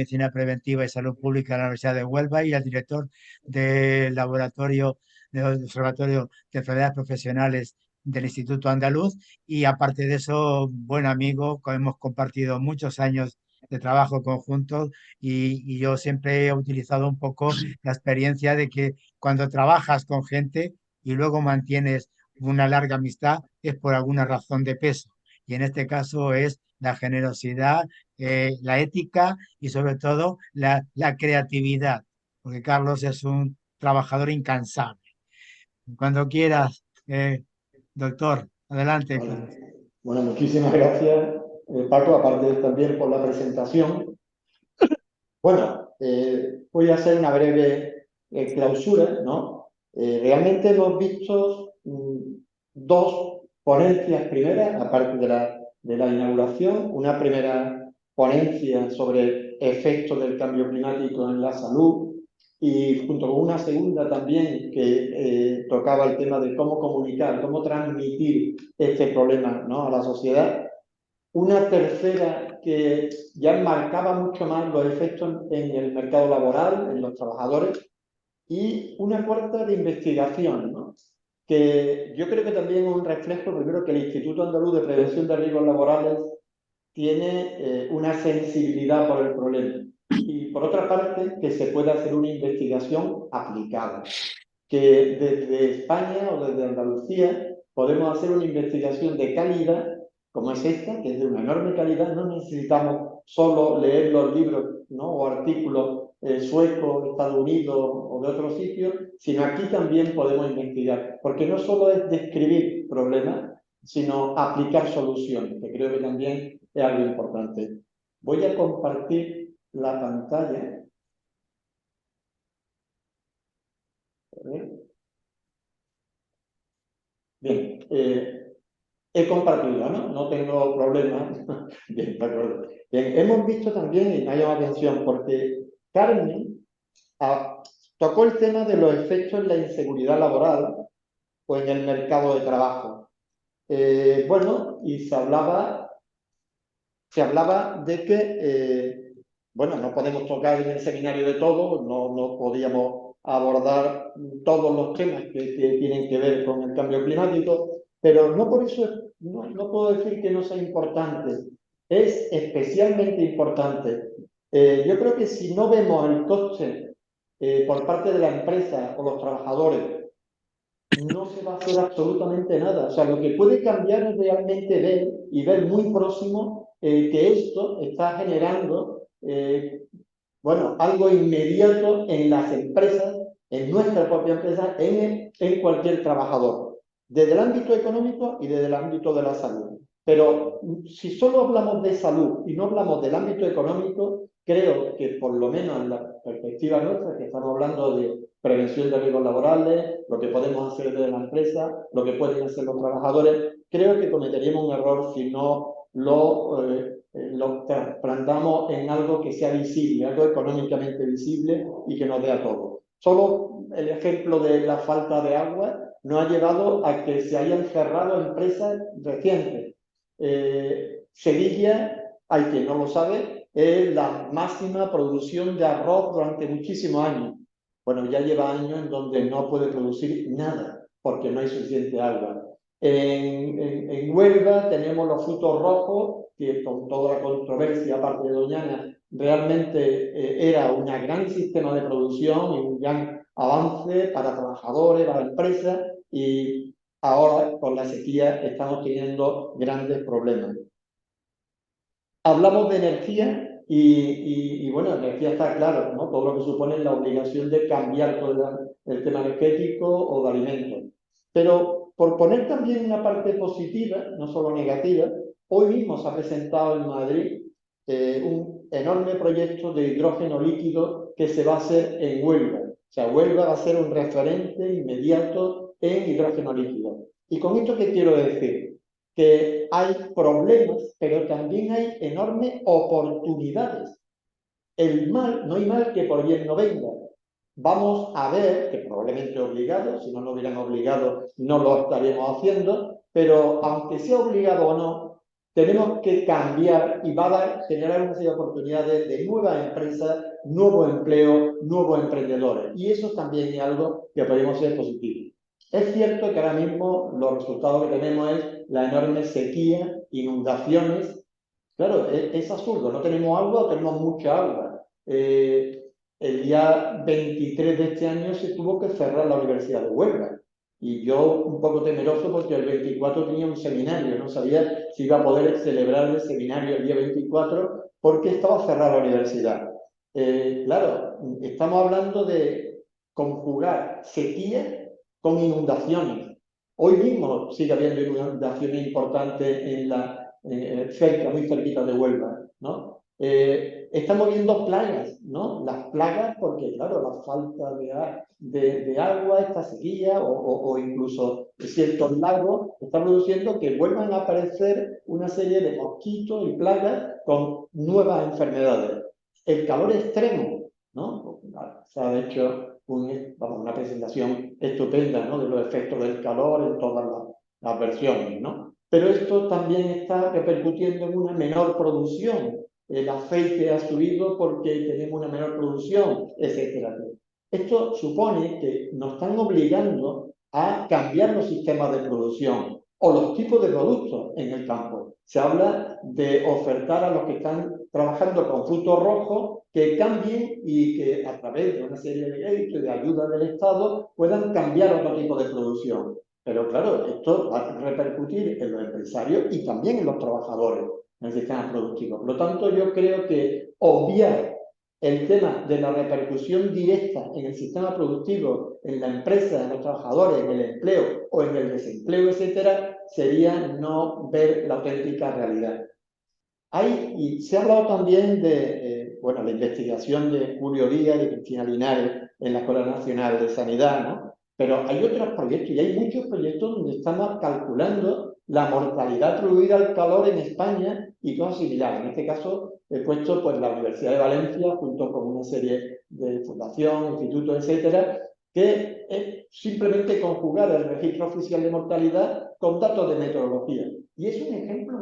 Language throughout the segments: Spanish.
Medicina Preventiva y Salud Pública de la Universidad de Huelva y el director del laboratorio del Observatorio de Enfermedades Profesionales del Instituto Andaluz. Y aparte de eso, buen amigo, hemos compartido muchos años de trabajo conjunto y yo siempre he utilizado un poco la experiencia de que cuando trabajas con gente y luego mantienes una larga amistad es por alguna razón de peso. Y en este caso es la generosidad, la ética y sobre todo la creatividad, porque Carlos es un trabajador incansable. Cuando quieras, doctor, adelante. Vale. Bueno, muchísimas gracias, Paco, aparte también por la presentación. Bueno, voy a hacer una breve clausura, ¿no? Realmente hemos visto dos ponencias primeras, aparte de la inauguración, una primera ponencia sobre efectos del cambio climático en la salud y junto con una segunda también que tocaba el tema de cómo comunicar, cómo transmitir este problema, ¿no?, a la sociedad. Una tercera que ya marcaba mucho más los efectos en el mercado laboral, en los trabajadores, y una cuarta de investigación, ¿no?, que yo creo que también es un reflejo, primero, que el Instituto Andaluz de Prevención de Riesgos Laborales tiene una sensibilidad por el problema, y por otra parte, que se puede hacer una investigación aplicada, que desde España o desde Andalucía podemos hacer una investigación de calidad como es esta, que es de una enorme calidad. No necesitamos solo leer los libros, ¿no?, o artículos suecos, Estados Unidos o de otros sitios, sino aquí también podemos investigar, porque no solo es describir problemas, sino aplicar soluciones, que creo que también es algo importante. Voy a compartir la pantalla. Bien, he compartido, ¿no? No tengo problema. Bien, de acuerdo. Bien, hemos visto también, y me ha llamado la atención, porque Carmen tocó el tema de los efectos en la inseguridad laboral o en el mercado de trabajo. Bueno, y se hablaba de que, bueno, no podemos tocar en el seminario de todo, no podíamos abordar todos los temas que tienen que ver con el cambio climático, pero no por eso no puedo decir que no sea importante. Es especialmente importante. Yo creo que si no vemos el coste por parte de la empresa o los trabajadores, no se va a hacer absolutamente nada. O sea, lo que puede cambiar es realmente ver muy próximo que esto está generando, bueno, algo inmediato en las empresas, en nuestra propia empresa, en cualquier trabajador, desde el ámbito económico y desde el ámbito de la salud. Pero si solo hablamos de salud y no hablamos del ámbito económico, creo que por lo menos en la perspectiva nuestra, que estamos hablando de prevención de riesgos laborales, lo que podemos hacer desde la empresa, lo que pueden hacer los trabajadores, creo que cometeríamos un error si no lo plantamos en algo que sea visible, algo económicamente visible y que nos dé a todos. Solo el ejemplo de la falta de agua nos ha llevado a que se hayan cerrado empresas recientes. Sevilla, hay quien no lo sabe, es la máxima producción de arroz durante muchísimos años. Bueno, ya lleva años en donde no puede producir nada porque no hay suficiente agua. En Huelva tenemos los frutos rojos, que con toda la controversia, aparte de Doñana, realmente era un gran sistema de producción y un gran avance para trabajadores, para empresas, y ahora con la sequía estamos teniendo grandes problemas. Hablamos de energía y bueno, energía está claro, ¿no?, todo lo que supone la obligación de cambiar todo el tema energético o de alimentos. Pero por poner también una parte positiva, no solo negativa, hoy mismo se ha presentado en Madrid un enorme proyecto de hidrógeno líquido que se va a hacer en Huelva. O sea, Huelva va a ser un referente inmediato en hidrógeno líquido. ¿Y con esto qué quiero decir? Que hay problemas, pero también hay enormes oportunidades. No hay mal que por bien no venga. Vamos a ver, que probablemente obligado, si no lo hubieran obligado no lo estaríamos haciendo, pero aunque sea obligado o no, tenemos que cambiar y va a generar una serie de oportunidades de nuevas empresas, nuevos empleos, nuevos emprendedores. Y eso también es algo que podemos ser positivo. Es cierto que ahora mismo los resultados que tenemos es la enorme sequía, inundaciones. Claro, es absurdo, no tenemos agua, tenemos mucha agua. El día 23 de este año se tuvo que cerrar la Universidad de Huelva. Y yo un poco temeroso porque el 24 tenía un seminario, no sabía si iba a poder celebrar el seminario el día 24 porque estaba cerrada la universidad. Claro, estamos hablando de conjugar sequía con inundaciones. Hoy mismo sigue habiendo inundaciones importantes en cerca, muy cerquita de Huelva, ¿no? Estamos viendo plagas, ¿no? Las plagas, porque claro, la falta de agua, esta sequía o incluso ciertos lagos está produciendo que vuelvan a aparecer una serie de mosquitos y plagas con nuevas enfermedades. El calor extremo, ¿no? Se ha hecho una presentación estupenda, ¿no? De los efectos del calor en todas las versiones, ¿no? Pero esto también está repercutiendo en una menor producción. El aceite ha subido porque tenemos una menor producción, etcétera. Esto supone que nos están obligando a cambiar los sistemas de producción o los tipos de productos en el campo. Se habla de ofertar a los que están trabajando con frutos rojos que cambien y que a través de una serie de leyes y de ayuda del Estado puedan cambiar otro tipo de producción. Pero claro, esto va a repercutir en los empresarios y también en los trabajadores en el sistema productivo. Por lo tanto, yo creo que obviar el tema de la repercusión directa en el sistema productivo, en la empresa, en los trabajadores, en el empleo o en el desempleo, etcétera, sería no ver la auténtica realidad. Y se ha hablado también de la investigación de Julio Díaz y de Cristina Linares en la Escuela Nacional de Sanidad, ¿no? Pero hay otros proyectos y hay muchos proyectos donde estamos calculando la mortalidad atribuida al calor en España y cosas similares. En este caso he puesto pues, la Universidad de Valencia junto con una serie de fundaciones, institutos, etcétera, que es simplemente conjugar el registro oficial de mortalidad con datos de meteorología. Y es un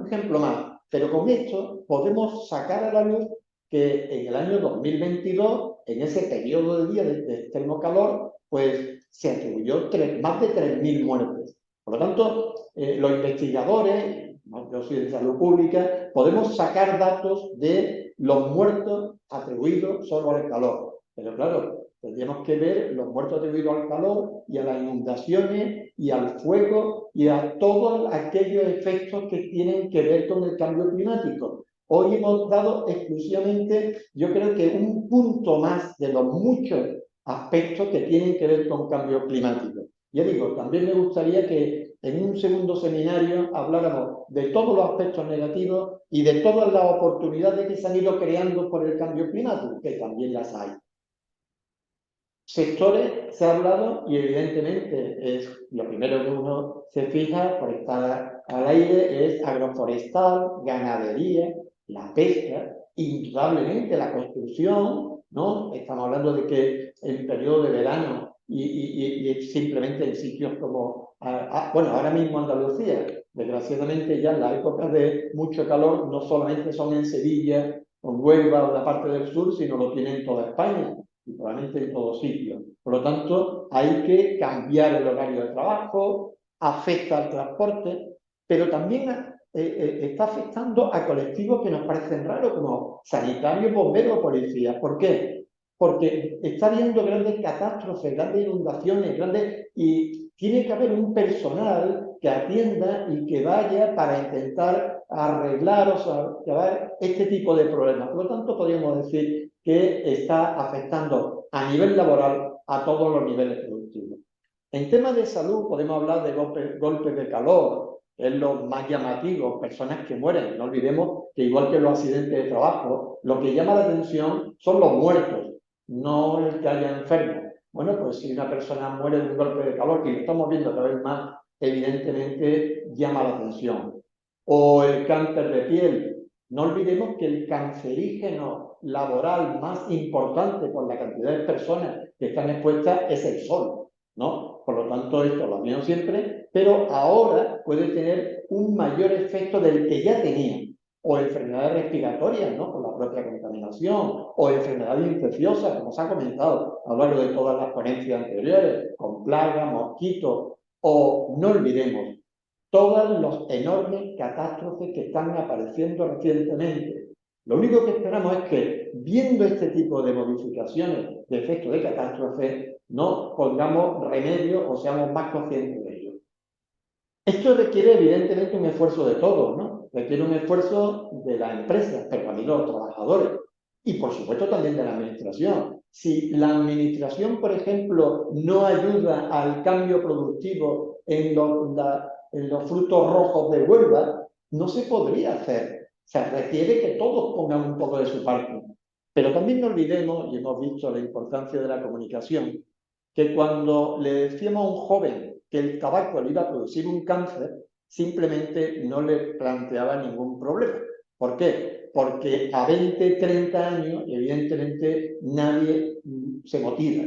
ejemplo más. Pero con esto podemos sacar a la luz que en el año 2022, en ese periodo de día de extremo calor, pues se atribuyó más de 3.000 muertes. Por lo tanto, los investigadores, yo soy de salud pública, podemos sacar datos de los muertos atribuidos solo al calor. Pero claro, tendríamos que ver los muertos atribuidos al calor y a las inundaciones y al fuego y a todos aquellos efectos que tienen que ver con el cambio climático. Hoy hemos dado exclusivamente, yo creo que un punto más de los muchos aspectos que tienen que ver con cambio climático. Ya digo, también me gustaría que en un segundo seminario habláramos de todos los aspectos negativos y de todas las oportunidades que se han ido creando por el cambio climático, que también las hay. Sectores se ha hablado y evidentemente es lo primero que uno se fija por estar al aire es agroforestal, ganadería, la pesca, indudablemente la construcción, ¿no? Estamos hablando de que en periodo de verano y simplemente en sitios como, ahora mismo Andalucía, desgraciadamente ya en las épocas de mucho calor no solamente son en Sevilla o en Huelva o la parte del sur, sino lo tienen en toda España y probablemente en todos sitios. Por lo tanto, hay que cambiar el horario de trabajo, afecta al transporte, pero también está afectando a colectivos que nos parecen raros, como sanitarios, bomberos o policías. ¿Por qué? Porque está habiendo grandes catástrofes, grandes inundaciones, y tiene que haber un personal que atienda y que vaya para intentar arreglar o salvar este tipo de problemas. Por lo tanto, podríamos decir que está afectando a nivel laboral a todos los niveles productivos. En temas de salud podemos hablar de golpes de calor, es lo más llamativo, personas que mueren. No olvidemos que igual que los accidentes de trabajo, lo que llama la atención son los muertos, no el que haya enfermo. Bueno, pues si una persona muere de un golpe de calor, que lo estamos viendo cada vez más, evidentemente llama la atención. O el cáncer de piel. No olvidemos que el cancerígeno laboral más importante por la cantidad de personas que están expuestas es el sol. ¿no? Por lo tanto, esto lo ha tenido siempre, pero ahora puede tener un mayor efecto del que ya tenía, o enfermedades respiratorias, ¿no? Por la propia contaminación, o enfermedades infecciosas, como se ha comentado a lo largo de todas las ponencias anteriores, con plagas, mosquitos, o no olvidemos todas las enormes catástrofes que están apareciendo recientemente. Lo único que esperamos es que, viendo este tipo de modificaciones de efectos de catástrofe, no pongamos remedio o seamos más conscientes de ello. Esto requiere evidentemente un esfuerzo de todos, ¿no? Requiere un esfuerzo de las empresas, pero también de los trabajadores y por supuesto también de la administración. Si la administración, por ejemplo, no ayuda al cambio productivo en los frutos rojos de Huelva, no se podría hacer. O sea, requiere que todos pongan un poco de su parte. Pero también no olvidemos, y hemos visto la importancia de la comunicación, que cuando le decíamos a un joven que el tabaco le iba a producir un cáncer, simplemente no le planteaba ningún problema. ¿Por qué? Porque a 20, 30 años, evidentemente, nadie se motiva.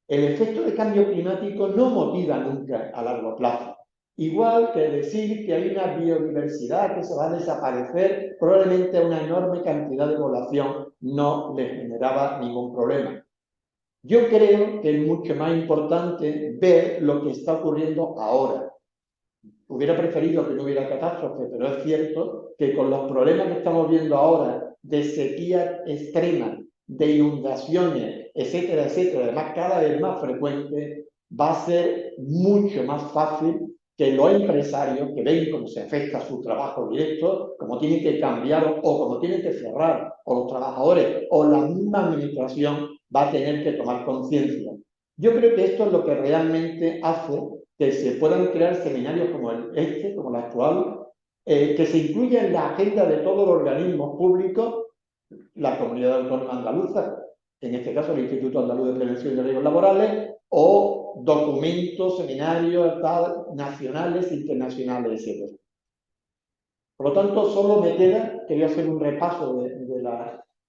El efecto de cambio climático no motiva nunca a largo plazo. Igual que decir que hay una biodiversidad que se va a desaparecer, probablemente a una enorme cantidad de población no le generaba ningún problema. Yo creo que es mucho más importante ver lo que está ocurriendo ahora. Hubiera preferido que no hubiera catástrofe, pero es cierto que con los problemas que estamos viendo ahora de sequía extrema, de inundaciones, etcétera, etcétera, además cada vez más frecuente, va a ser mucho más fácil que los empresarios que ven cómo se afecta su trabajo directo, cómo tienen que cambiar o cómo tienen que cerrar, o los trabajadores o la misma administración va a tener que tomar conciencia. Yo creo que esto es lo que realmente hace que se puedan crear seminarios como como el actual, que se incluya en la agenda de todos los organismos públicos, la Comunidad Autónoma Andaluza, en este caso el Instituto Andaluz de Prevención de Riesgos Laborales, o documentos, seminarios nacionales, internacionales, etc. Por lo tanto, solo me queda, quería hacer un repaso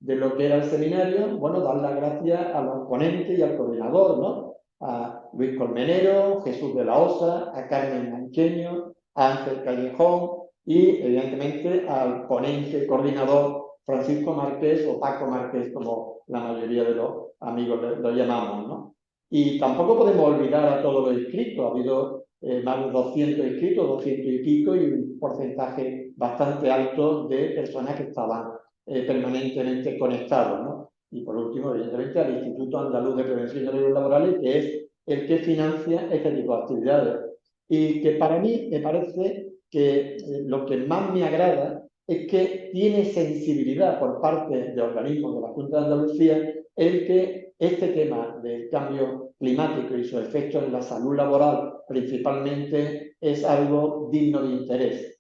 de lo que era el seminario, bueno, dar las gracias a los ponentes y al coordinador, ¿no? A Luis Colmenero, Jesús de la Osa, a Carmen Mancheño, a Ángel Callejón y, evidentemente, al ponente coordinador Francisco Márquez o Paco Márquez, como la mayoría de los amigos lo llamamos, ¿no? Y tampoco podemos olvidar a todos los inscritos. Ha habido más de 200 inscritos, 200 y pico, y un porcentaje bastante alto de personas que estaban permanentemente conectados, ¿no? Y por último, evidentemente, al Instituto Andaluz de Prevención de Riesgos Laborales, que es el que financia este tipo de actividades. Y que para mí me parece que lo que más me agrada es que tiene sensibilidad por parte de organismos de la Junta de Andalucía el que este tema del cambio climático y sus efectos en la salud laboral principalmente es algo digno de interés.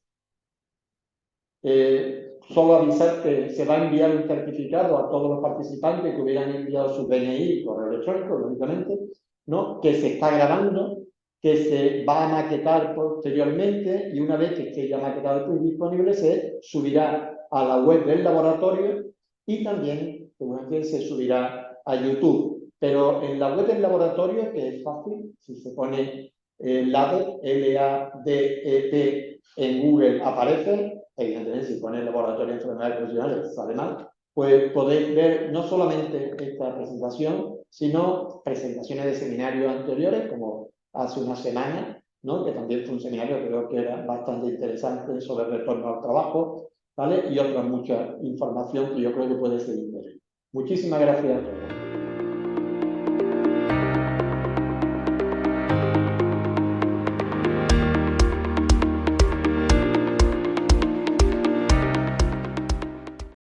Solo avisar que se va a enviar un certificado a todos los participantes que hubieran enviado su DNI y correo electrónico, lógicamente, ¿no? Que se está grabando, que se va a maquetar posteriormente y una vez que esté ya maquetado y disponible se subirá a la web del laboratorio y también seguramente se subirá a YouTube. Pero en la web del laboratorio, que es fácil, si se pone LADEP, L-A-D-E-P en Google aparece, evidentemente si pone laboratorio de enfermedades profesionales sale mal, pues podéis ver no solamente esta presentación, sino presentaciones de seminarios anteriores, como hace una semana, ¿no? Que también fue un seminario que creo que era bastante interesante sobre el retorno al trabajo, ¿vale? Y otra mucha información que yo creo que puede ser de interés. Muchísimas gracias a todos.